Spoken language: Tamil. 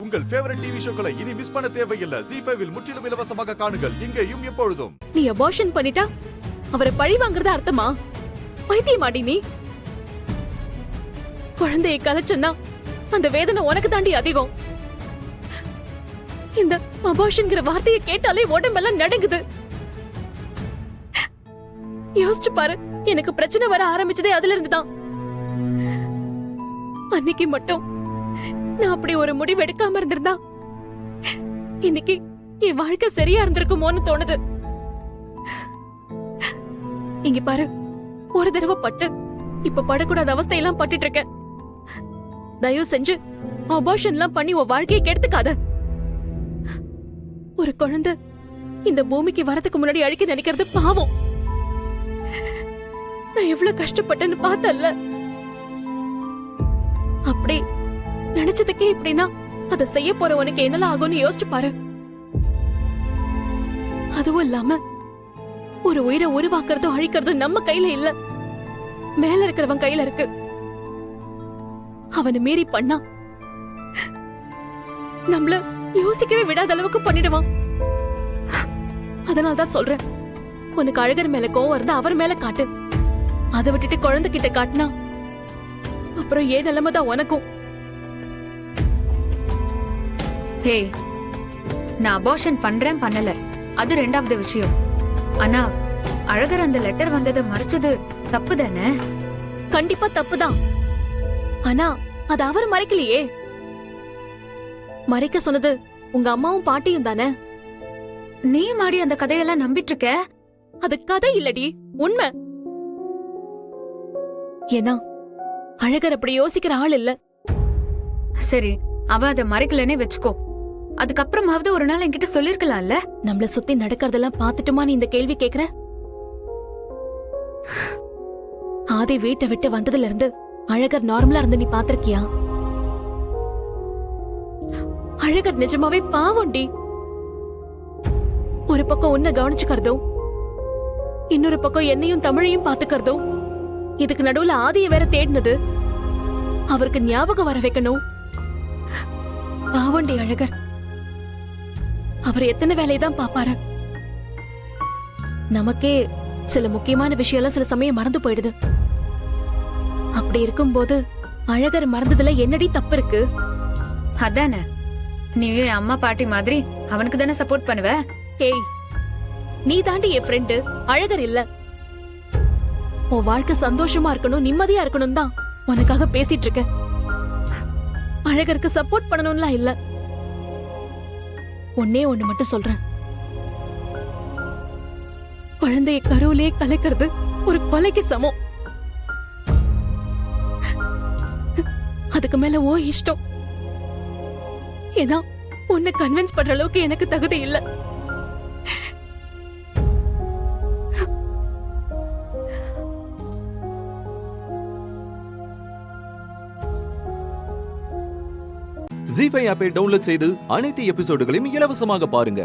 உங்கள் ஃபேவரட் டிவி ஷோக்களை இனி மிஸ் பண்ண தேவையில்லை. ZEE5 இல் முற்றிலும் இலவசமாக காணுங்கள், இங்கேயும் எப்பொழுதும். நீ அபார்ஷன் பண்ணிட்டா அவரை பழி வாங்குறது அர்த்தமா? பைத்தியமாடி நீ. குழந்தையை கலைச்சன்னா அந்த வேதனை உனக்கு தாண்டி அதிகம். இந்த அபார்ஷன்ங்கிற வார்த்தையை கேட்டாலே உடம்பெல்லாம் நடுங்குது. யோசிச்சு பாரு, எனக்கு பிரச்சனை வர ஆரம்பிச்சதே அதுல இருந்துதான். அன்னைக்கு மட்டும் நான் அப்படி ஒரு முடிவு எடுக்காம இருந்திருந்தா இன்னைக்கு என் வாழ்க்கை சரியா இருந்திருக்குமோன்னு தோணுது. இங்க பாரு, ஒரு தடவை பட்டு இப்ப படக்கூடாத அவஸ்தையெல்லாம் பட்டுட்டு இருக்கேன். தயவு செஞ்சு அபார்ஷன் எல்லாம் பண்ணி உன் வாழ்க்கையை கெடுத்துக்காத. ஒரு குழந்தை இந்த பூமிக்கு வரதுக்கு முன்னாடி அழிக்க நினைக்கிறது பாவம். நான் எவ்வளவு கஷ்டப்பட்டேன்னு பார்த்தல்ல. அப்படி நினைச்சதுக்கே இப்படின்னா அதை செய்ய போற உனக்கு என்னெல்லாம் ஆகும்னு யோசிச்சு பாரு. அதுவும் இல்லாம ஒரு உயிரை உருவாக்குறதும் அழிக்கிறதும் நம்ம கையில இல்ல, மேல இருக்கிறவன் கையில இருக்கு. அவனை மீறி பண்ணா நம்மள யோசிக்கவே விடாத அளவுக்கு பண்ணிடுவான். அதனால்தான் சொல்றேன், உனக்கு அழகர் மேல கோவம் இருந்தா அவர் மேல காட்டு. அதை விட்டுட்டு குழந்தை கிட்ட காட்டினா அப்புறம் ஏன் நிலைமைதான் உனக்கும். ஹே, நான் அபார்ஷன் பண்றேன் பண்ணல, அது ரெண்டாவது விஷயம். ஆனா அழகர் அந்த லெட்டர் வந்ததை மறைச்சது தப்பு தானே? கண்டிப்பா தப்புதான். ஆனா அது அவர் மறைக்கலையே. மறைக்க சொன்னது உங்க அம்மாவும் பாட்டியும் தானே. நீ மாடி அந்த கதையெல்லாம் நம்பிட்டு இருக்க? அது கதை இல்லடி, உண்மை. ஏன்னா அழகர் அப்படி யோசிக்கிற ஆள் இல்ல. சரி, அவ அதை மறைக்கலன்னே வச்சுக்கோ. அதுக்கப்புறமாவது ஒரு நாள் என்கிட்ட சொல்லிருக்கலாம்ல. நம்மள சுத்தி நடக்கிறதெல்லாம் பாத்துட்டுமா நீ இந்த கேள்வி கேக்குற? ஆதி வீட்டை விட்டு வந்ததுல இருந்து அழகர் நார்மலா இருந்து நீ பாத்திருக்கியா? அழகர் நிஜமாவே பாவம்டி. ஒரு பக்கம் உன்னை கவனிச்சுக்கிறதும் இன்னொரு பக்கம் என்னையும் தமிழையும் பாத்துக்கிறதும், இதுக்கு நடுவுல ஆதிய வேற தேடினது, அவருக்கு ஞாபகம் வர வைக்கணும். பாவண்டி அழகர். அவர் எத்தனை வேலையதான் பாப்பாரு. நமக்கே சில முக்கியமான விஷயம் சில சமயம் மறந்து போயிடுது. அப்படி இருக்கும்போது அழகர் மறந்ததுல என்னடி தப்பு இருக்கு? அதானே, நீயும் என் அம்மா பாட்டி மாதிரி அவனுக்கு தானே சப்போர்ட் பண்ணுவ. ஏய், நீ தாண்டி என் ஃப்ரெண்டு, அழகர் இல்ல. உன் வாழ்க்கை சந்தோஷமா இருக்கணும், நிம்மதியா இருக்கணும் தான் உனக்காக பேசிட்டு இருக்க. அழகருக்கு சப்போர்ட் பண்ணணும்லாம் இல்ல. ஒன்னே ஒண்ணு மட்டும் சொல்றேன், குழந்தைய கருவிலேயே கலைக்கிறது ஒரு கொலைக்கு சமம். அதுக்கு மேல ஓ இஷ்டம். ஏன்னா உன்னை கன்வின்ஸ் பண்ற அளவுக்கு எனக்கு தகுதி இல்ல. ZEE5 ஆப்பை டவுன்லோட் செய்து அனைத்து எபிசோடுகளையும் இலவசமாக பாருங்க.